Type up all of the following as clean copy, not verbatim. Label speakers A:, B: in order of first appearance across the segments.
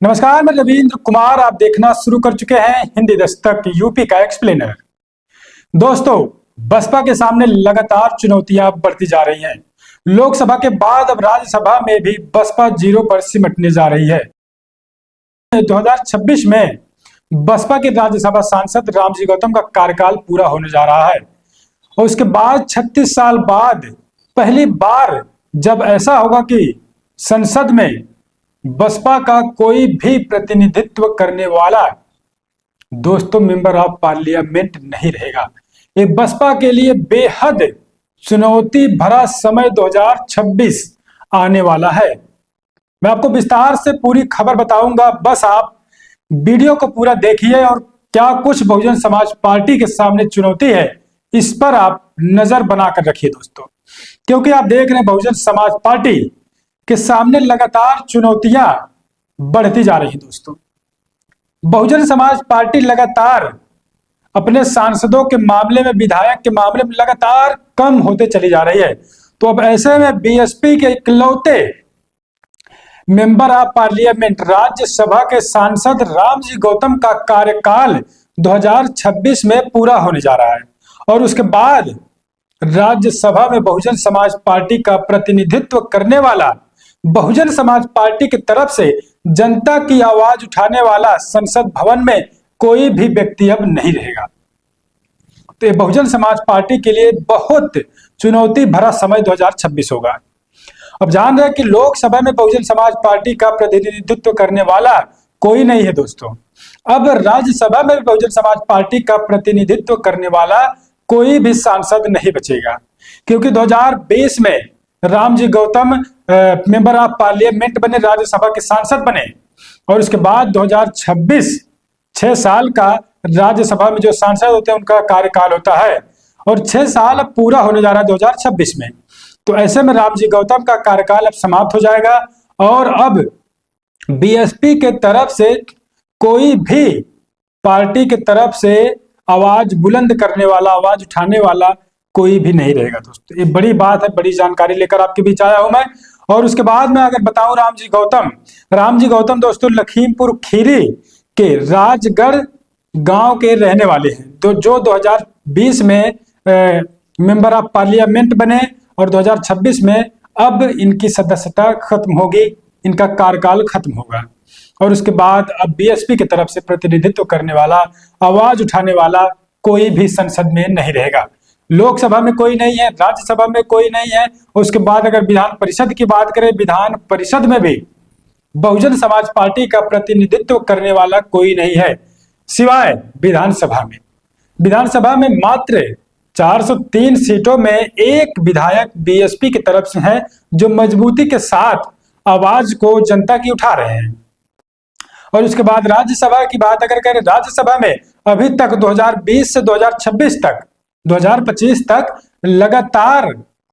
A: नमस्कार, मैं रविंद्र कुमार। आप देखना शुरू कर चुके हैं हिंदी दस्तक यूपी का एक्सप्लेनर। दोस्तों, बसपा के सामने लगातार चुनौतियां बढ़ती जा रही हैं। लोकसभा के बाद अब राज्यसभा में भी बसपा जीरो पर सिमटने जा रही है। 2026 में बसपा के राज्यसभा सांसद रामजी गौतम का कार्यकाल पूरा होने जा रहा है और उसके बाद 36 साल बाद पहली बार जब ऐसा होगा कि संसद में बसपा का कोई भी प्रतिनिधित्व करने वाला दोस्तों मेंबर ऑफ पार्लियामेंट नहीं रहेगा। ये बसपा के लिए बेहद चुनौती भरा समय 2026 आने वाला है। मैं आपको विस्तार से पूरी खबर बताऊंगा, बस आप वीडियो को पूरा देखिए और क्या कुछ बहुजन समाज पार्टी के सामने चुनौती है इस पर आप नजर बनाकर रखिए दोस्तों, क्योंकि आप देख रहे हैं बहुजन समाज पार्टी के सामने लगातार चुनौतियां बढ़ती जा रही हैं। दोस्तों, बहुजन समाज पार्टी लगातार अपने सांसदों के मामले में, विधायक के मामले में लगातार कम होते चली जा रही है। तो अब ऐसे में बीएसपी के इकलौते मेंबर ऑफ पार्लियामेंट राज्यसभा के सांसद रामजी गौतम का कार्यकाल 2026 में पूरा होने जा रहा है और उसके बाद राज्यसभा में बहुजन समाज पार्टी का प्रतिनिधित्व करने वाला, बहुजन समाज पार्टी की तरफ से जनता की आवाज उठाने वाला संसद भवन में कोई भी व्यक्ति अब नहीं रहेगा। तो ये बहुजन समाज पार्टी के लिए बहुत चुनौती भरा समय 2026 होगा। अब जान रहे हैं कि लोकसभा में बहुजन समाज पार्टी का प्रतिनिधित्व करने वाला कोई नहीं है दोस्तों। अब राज्यसभा में बहुजन समाज पार्टी का प्रतिनिधित्व करने वाला कोई भी सांसद नहीं बचेगा, क्योंकि 2020 में Ramji Gautam member of parliament बने, राज्यसभा के सांसद बने और उसके बाद 2026 6 साल का राज्यसभा में जो सांसद होते हैं उनका कार्यकाल होता है और 6 साल अब पूरा होने जा रहा है 2026 में। तो ऐसे में रामजी गौतम का कार्यकाल अब समाप्त हो जाएगा और अब बीएसपी के तरफ से कोई भी पार्टी के तरफ से आवाज बुलंद करने वाला, आवाज उठाने वाला कोई भी नहीं रहेगा दोस्तों। ये बड़ी बात है, बड़ी जानकारी लेकर आपके बीच आया हूं मैं। और उसके बाद मैं अगर बताऊं, रामजी गौतम दोस्तों लखीमपुर खीरी के राजगढ़ गांव के रहने वाले हैं, तो जो 2020 में मेंबर ऑफ पार्लियामेंट बने और 2026 में अब इनकी सदस्यता खत्म होगी, इनका कार्यकाल खत्म होगा और उसके बाद अब बीएसपी की तरफ से प्रतिनिधित्व करने वाला, आवाज उठाने वाला कोई भी संसद में नहीं रहेगा। लोकसभा में कोई नहीं है, राज्यसभा में कोई नहीं है। उसके बाद अगर विधान परिषद की बात करें, विधान परिषद में भी बहुजन समाज पार्टी का प्रतिनिधित्व करने वाला कोई नहीं है, सिवाय विधानसभा में। विधानसभा में मात्र 403 सीटों में एक विधायक बीएसपी की तरफ से है, जो मजबूती के साथ आवाज को जनता की उठा रहे हैं। और उसके बाद राज्यसभा की बात अगर करें, राज्यसभा में अभी तक 2020 से 2026 तक, 2025 तक लगातार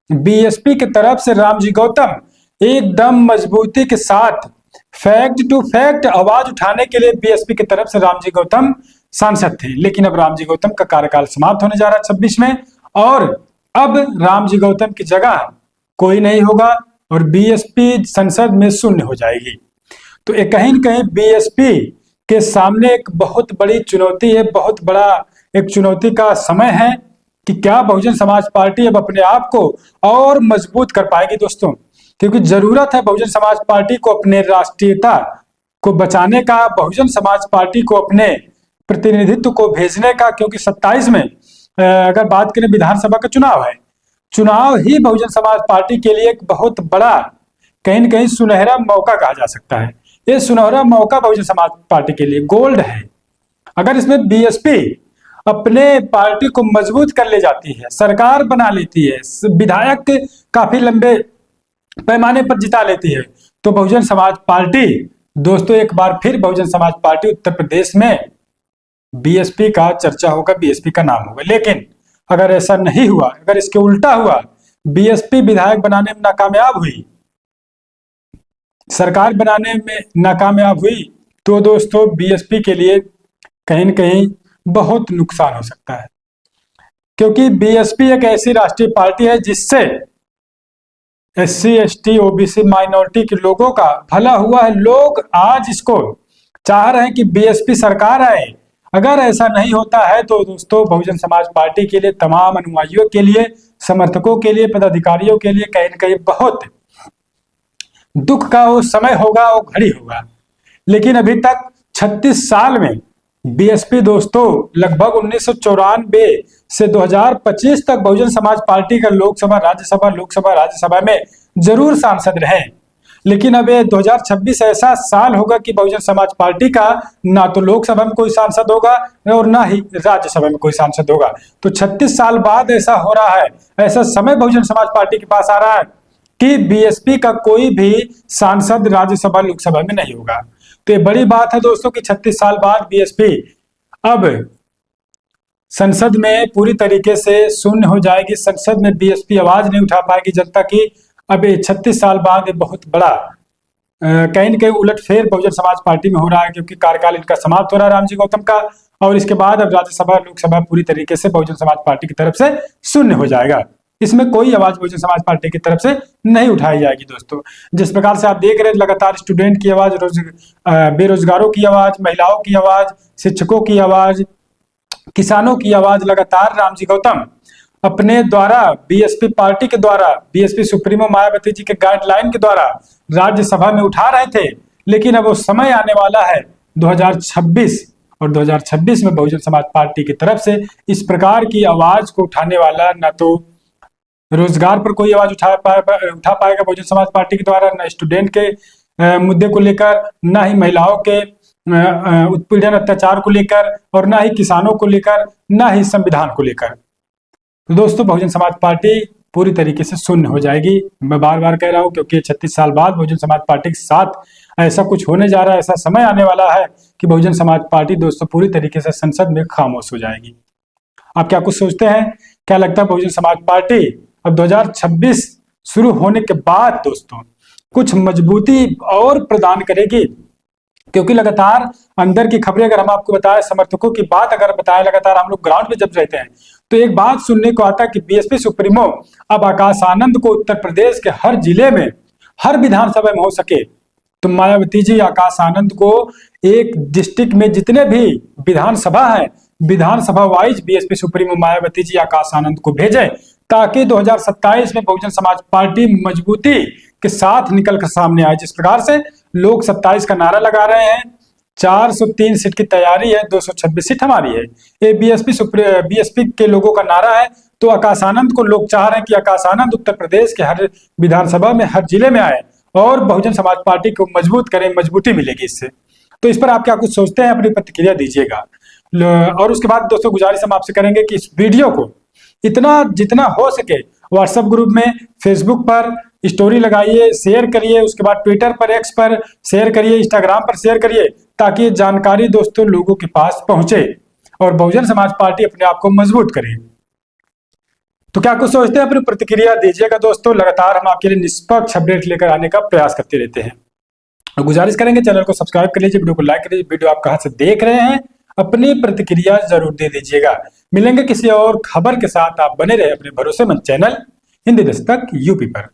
A: बीएसपी की तरफ से रामजी गौतम एकदम मजबूती के साथ फैक्ट टू फैक्ट आवाज उठाने के लिए बीएसपी की तरफ से रामजी गौतम सांसद थे। लेकिन अब रामजी गौतम का कार्यकाल समाप्त होने जा रहा है 26 में और अब रामजी गौतम की जगह कोई नहीं होगा और बीएसपी संसद में शून्य हो जाएगी। तो ये कहीं न कहीं बीएसपी के सामने एक बहुत बड़ी चुनौती है, बहुत बड़ा एक चुनौती का समय है कि क्या बहुजन समाज पार्टी अब अपने आप को और मजबूत कर पाएगी दोस्तों, क्योंकि जरूरत है बहुजन समाज पार्टी को अपने राष्ट्रीयता को बचाने का, बहुजन समाज पार्टी को अपने प्रतिनिधित्व को भेजने का, क्योंकि 27 में अगर बात करें विधानसभा का चुनाव है, चुनाव ही बहुजन समाज पार्टी के लिए एक बहुत बड़ा कहीं न कहीं सुनहरा मौका कहा जा सकता है। ये सुनहरा मौका बहुजन समाज पार्टी के लिए गोल्ड है। अगर इसमें बीएसपी अपने पार्टी को मजबूत कर ले जाती है, सरकार बना लेती है, विधायक काफी लंबे पैमाने पर जिता लेती है, तो बहुजन समाज पार्टी दोस्तों एक बार फिर बहुजन समाज पार्टी उत्तर प्रदेश में बीएसपी का चर्चा होगा, बीएसपी का नाम होगा। लेकिन अगर ऐसा नहीं हुआ, अगर इसके उल्टा हुआ, बीएसपी विधायक बनाने में नाकामयाब हुई, सरकार बनाने में नाकामयाब हुई, तो दोस्तों बीएसपी के लिए कहीं न कहीं बहुत नुकसान हो सकता है, क्योंकि बीएसपी एक ऐसी राष्ट्रीय पार्टी है जिससे SC ST OBC माइनॉरिटी के लोगों का भला हुआ है। लोग आज इसको चाह रहे हैं कि BSP सरकार आए। अगर ऐसा नहीं होता है तो दोस्तों बहुजन समाज पार्टी के लिए, तमाम अनुयायियों के लिए, समर्थकों के लिए, पदाधिकारियों के लिए कहीं न कहीं बहुत दुख का वो समय होगा, वो घड़ी होगा। लेकिन अभी तक 36 साल में BSP दोस्तों लगभग 1994 से 2025 तक बहुजन समाज पार्टी का लोकसभा राज्यसभा में जरूर सांसद रहे। लेकिन अब ये 2026 ऐसा साल होगा कि बहुजन समाज पार्टी का ना तो लोकसभा में कोई सांसद होगा और ना ही राज्यसभा में कोई सांसद होगा। तो 36 साल बाद ऐसा हो रहा है, ऐसा समय बहुजन समाज पार्टी के पास आ रहा है कि BSP का कोई भी सांसद राज्यसभा लोकसभा में नहीं होगा। तो ये बड़ी बात है दोस्तों कि 36 साल बाद BSP अब संसद में पूरी तरीके से शून्य हो जाएगी। संसद में BSP आवाज नहीं उठा पाएगी जनता की। अब 36 साल बाद ये बहुत बड़ा कहीं न कहीं उलटफेर बहुजन समाज पार्टी में हो रहा है, क्योंकि कार्यकाल इनका समाप्त हो रहा है रामजी गौतम का, और इसके बाद अब राज्यसभा लोकसभा पूरी तरीके से बहुजन समाज पार्टी की तरफ से शून्य हो जाएगा। इसमें कोई आवाज बहुजन समाज पार्टी की तरफ से नहीं उठाई जाएगी दोस्तों। जिस प्रकार से आप देख रहे हैं लगातार स्टूडेंट की आवाज, बेरोजगारों की आवाज, महिलाओं की आवाज, शिक्षकों की आवाज, किसानों की आवाज लगातार रामजी गौतम अपने द्वारा BSP पार्टी के द्वारा, BSP सुप्रीमो मायावती जी के गाइडलाइन के द्वारा राज्यसभा में उठा रहे थे। लेकिन अब वो समय आने वाला है 2026, और 2026 में बहुजन समाज पार्टी की तरफ से इस प्रकार की आवाज को उठाने वाला ना तो रोजगार पर कोई आवाज उठा पाएगा बहुजन समाज पार्टी के द्वारा, न स्टूडेंट के मुद्दे को लेकर, ना ही महिलाओं के उत्पीड़न अत्याचार को लेकर, और ना ही किसानों को लेकर, ना ही संविधान को लेकर। तो दोस्तों बहुजन समाज पार्टी पूरी तरीके से शून्य हो जाएगी। मैं बार बार कह रहा हूं क्योंकि 36 साल बाद बहुजन समाज पार्टी के साथ ऐसा कुछ होने जा रहा है। ऐसा समय आने वाला है कि बहुजन समाज पार्टी दोस्तों पूरी तरीके से संसद में खामोश हो जाएगी। आप क्या कुछ सोचते हैं? क्या लगता है बहुजन समाज पार्टी अब 2026 शुरू होने के बाद दोस्तों कुछ मजबूती और प्रदान करेगी? क्योंकि लगातार अंदर की खबरें अगर हम आपको बताएं, समर्थकों की बात अगर बताएं, लगातार हम लोग ग्राउंड पे जब रहते हैं तो एक बात सुनने को आता है कि BSP सुप्रीमो अब आकाश आनंद को उत्तर प्रदेश के हर जिले में, हर विधानसभा में हो सके तो मायावती जी आकाश आनंद को एक डिस्ट्रिक्ट में जितने भी विधानसभा है, विधानसभा wise BSP supremo Mayawati ji Akash Anand को भेजे, ताकि 2027 में बहुजन समाज पार्टी मजबूती के साथ निकलकर सामने आए। जिस प्रकार से लोग 27 का नारा लगा रहे हैं, 403 सीट की तैयारी है, 226 सीट हमारी है, ये BSP के लोगों का नारा है। तो आकाश आनंद को लोग चाह रहे हैं कि आकाश आनंद उत्तर प्रदेश के हर विधानसभा में, हर जिले में आए और बहुजन समाज पार्टी को मजबूत करें, मजबूती मिलेगी इससे। तो इस पर आप क्या कुछ सोचते हैं? अपनी प्रतिक्रिया दीजिएगा। और उसके बाद दोस्तों गुजारिश हम आपसे करेंगे कि इस वीडियो को इतना जितना हो सके व्हाट्सएप ग्रुप में, फेसबुक पर स्टोरी लगाइए, शेयर करिए, उसके बाद ट्विटर पर, एक्स पर शेयर करिए, इंस्टाग्राम पर शेयर करिए, ताकि ये जानकारी दोस्तों लोगों के पास पहुंचे और बहुजन समाज पार्टी अपने आप को मजबूत करे। तो क्या कुछ सोचते हैं? अपनी प्रतिक्रिया दीजिएगा दोस्तों। लगातार हम आपके लिए निष्पक्ष अपडेट लेकर आने का प्रयास करते रहते हैं। और गुजारिश करेंगे चैनल को सब्सक्राइब कर लीजिए, वीडियो को लाइक कर लीजिए। वीडियो आप कहां से देख रहे हैं अपनी प्रतिक्रिया जरूर दे दीजिएगा। मिलेंगे किसी और खबर के साथ। आप बने रहे अपने भरोसेमंद चैनल हिंदी दस्तक यूपी पर।